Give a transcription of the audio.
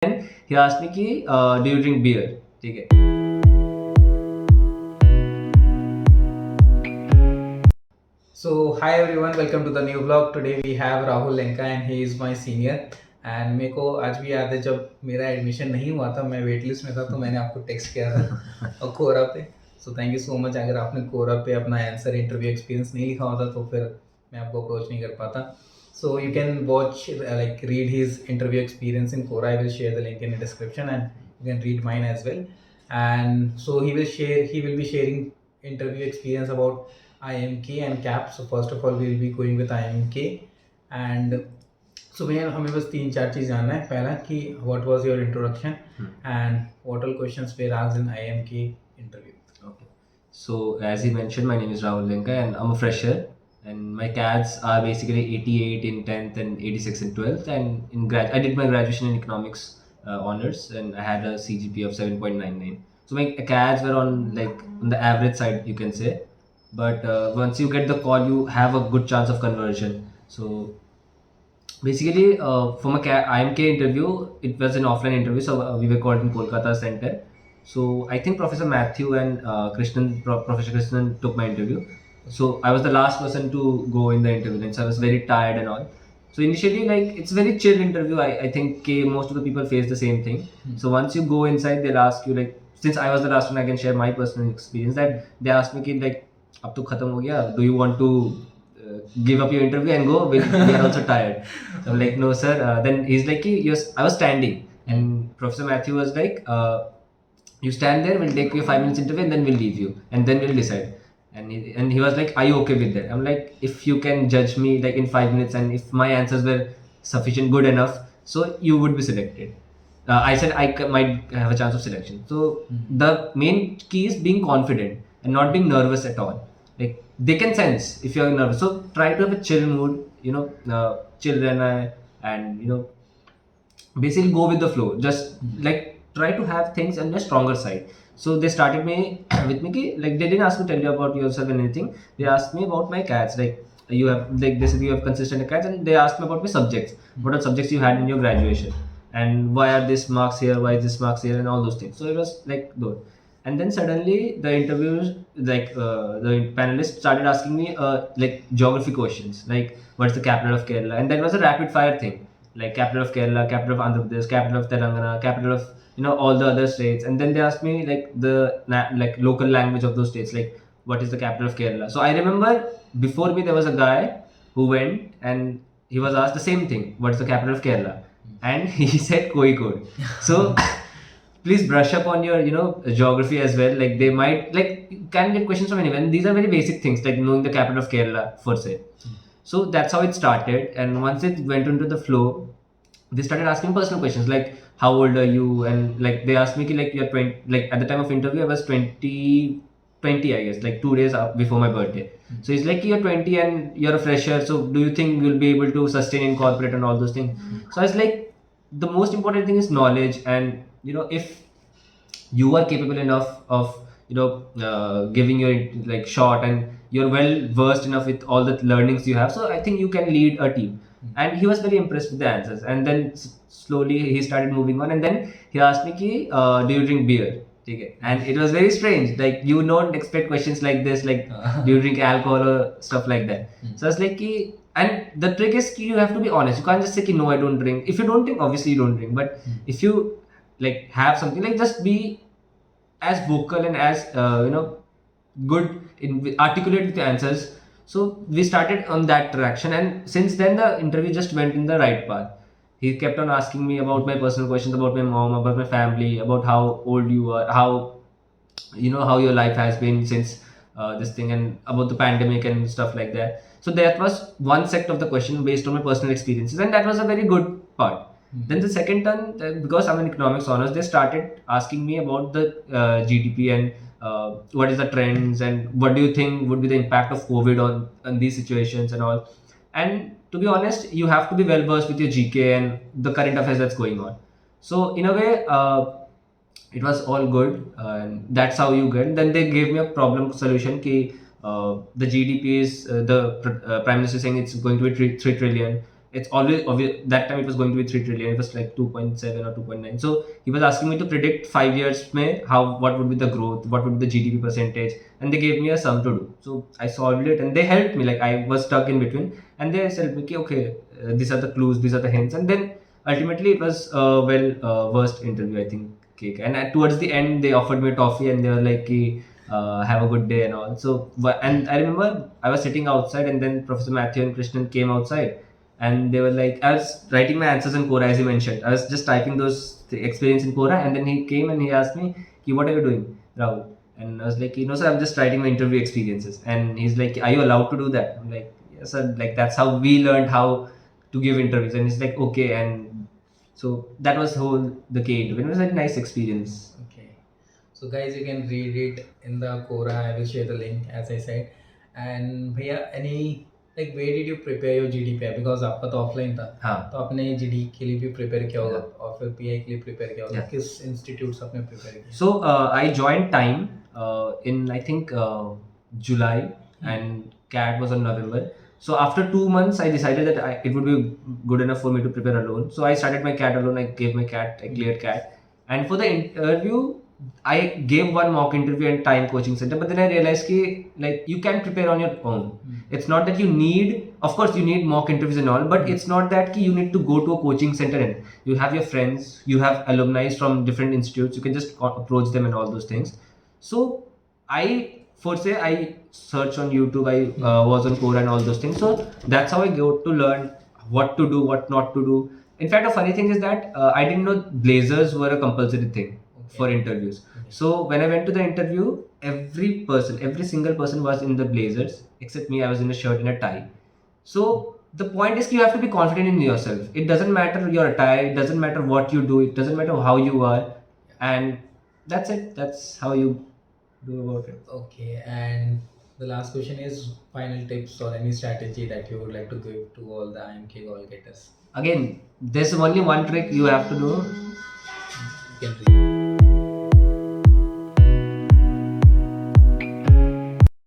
he asked me कि do you drink beer? ठीक है. So hi everyone, welcome to the new vlog. Today we have Rahul Lenka and he is my senior. And मेरे को आज भी याद है जब मेरा एडमिशन नहीं हुआ था, मैं वेट लिस्ट में था, तो मैंने आपको टेक्स्ट किया था और कोरा पे. So thank you so much. अगर आपने कोरा पे अपना आंसर इंटरव्यू एक्सपीरियंस नहीं लिखा होता तो फिर मैं आपको अप्रोच नहीं कर पाता. So you can watch like read his interview experience in Quora. I will share the link in the description and you can read mine as well. And so he will be sharing interview experience about IIMK and CAP. So first of all we will be going with IIMK. And so हमें बस 3-4 चीज़ जानना है. पहला कि what was your introduction and what all questions were asked in IIMK interview. Okay. So as he mentioned, my name is Rahul Lenka and I'm a fresher. And my CADs are basically 88 in 10th and 86 in 12th. And I did my graduation in economics honors, and I had a CGPA of 7.99. So my CADs were on the average side, you can say. But once you get the call, you have a good chance of conversion. So basically, for my IMK interview, it was an offline interview. So we were called in Kolkata Center. So I think Professor Matthew and Professor Krishnan took my interview. So I was the last person to go in the interview, and so I was very tired and all. So initially, it's a very chill interview. I think most of the people face the same thing. So once you go inside, they'll ask you since I was the last one, I can share my personal experience that they asked me अब तो खत्म हो गया. Do you want to give up your interview and go? We are also tired. So I'm like, no sir. Then he's like, yes, I was standing, and Professor Matthew was like, you stand there, we'll take you 5 minutes interview and then we'll leave you and then we'll decide. And he was like, are you okay with that? I'm like, if you can judge me in 5 minutes and if my answers were sufficient good enough, so you would be selected. I said might have a chance of selection. So the main key is being confident and not being nervous at all. They can sense if you're nervous, so try to have a chill mood, chill and basically go with the flow. Just try to have things on the stronger side. So they started me with me they didn't ask me to tell you about yourself and anything. They asked me about my CATs. You have they said you have consistent CATs, and they asked me about my subjects. What are subjects you had in your graduation, and why are these marks here, why is this marks here, and all those things. So it was good. And then suddenly the interviews, the panelists started asking me geography questions, what's the capital of Kerala, and that was a rapid fire thing, capital of Kerala, capital of Andhra Pradesh, capital of Telangana, capital of all the other states. And then they asked me the local language of those states, what is the capital of Kerala. So I remember before me there was a guy who went and he was asked the same thing, what's the capital of Kerala, and he said Kozhikode. So please brush up on your geography as well. They might you can get questions from anyone. These are very basic things, knowing the capital of Kerala for say. So that's how it started. And once it went into the flow, they started asking personal questions like how old are you, and they asked me you're 20, at the time of interview I was 20 I guess, 2 days before my birthday. So he's like, you're 20 and you're a fresher, so do you think you'll be able to sustain in corporate and all those things? So I was like, the most important thing is knowledge, and if you are capable enough of giving your shot, and you're well versed enough with all the learnings you have, so I think you can lead a team. And he was very impressed with the answers, and then slowly he started moving on, and then he asked me do you drink beer? Okay. And it was very strange, you don't expect questions like this, do you drink alcohol or stuff like that. So I was like, and the trick is you have to be honest. You can't just say no, I don't drink. If you don't drink, obviously you don't drink, but if you have something, just be as vocal and as good in articulate with the answers. So we started on that traction, and since then the interview just went in the right path. He kept on asking me about my personal questions, about my mom, about my family, about how old you are, how how your life has been since this thing, and about the pandemic and stuff like that. So that was one sect of the question based on my personal experiences, and that was a very good part. Then the second turn, because I'm in economics honors, they started asking me about the GDP and what is the trends, and what do you think would be the impact of COVID on these situations and all. And to be honest, you have to be well versed with your GK and the current affairs that's going on. So in a way, it was all good, and that's how you get. Then they gave me a problem solution. The GDP is the Prime Minister saying it's going to be 3 trillion. it's always obvious that time it was going to be 3 trillion. It was like 2.7 or 2.9. So he was asking me to predict 5 years mein what would be the growth, what would be the GDP percentage, and they gave me a sum to do. So I solved it, and they helped me. Like, I was stuck in between, and they said me, okay, these are the clues, these are the hints, and then ultimately it was a versed interview, I think. Okay. And towards the end, they offered me a toffee, and they were like, have a good day and all. So, and I remember I was sitting outside, and then Professor Matthew and Krishnan came outside, and they were like, I was writing my answers in Quora, as you mentioned. I was just typing those experience in Quora, and then he came and he asked me, what are you doing, Rahul? And I was like, sir, I'm just writing my interview experiences. And he's like, are you allowed to do that? I'm like, yes, sir. Like, that's how we learned how to give interviews. And he's like, okay. And so that was the K interview. It was a nice experience. Okay. So guys, you can read it in the Quora. I will share the link as I said. And भैया any like where did you prepare your GD पे? Because आपका तो offline था. हाँ. तो आपने GD के लिए भी प्रिपेयर किया होगा Yeah. और फिर PI के लिए प्रिपेयर किया होगा. Yeah. किस इंस्टीट्यूट से आपने प्रिपेयर किया? So I joined time in, I think, July, and CAT was on November. So after 2 months, I decided that it would be good enough for me to prepare alone. So I started my CAT alone. I gave my CAT, I cleared CAT, and for the interview, I gave one mock interview and time coaching center. But then I realized like, you can prepare on your own. It's not that you need, of course, you need mock interviews and all, but it's not that you need to go to a coaching center, and you have your friends, you have alumni from different institutes. You can just approach them and all those things. So I search on YouTube. I was on Quora and all those things. So that's how I go to learn what to do, what not to do. In fact, a funny thing is that I didn't know blazers were a compulsory thing for interviews. So when I went to the interview, every single person was in the blazers except me. I was in a shirt and a tie. So the point is, you have to be confident in yourself. It doesn't matter your attire, it doesn't matter what you do, it doesn't matter how you are, and that's it. That's how you do about it. Okay, and the last question is final tips or any strategy that you would like to give to all the IMK goal getters. Again, there's only one trick you have to do. You can read.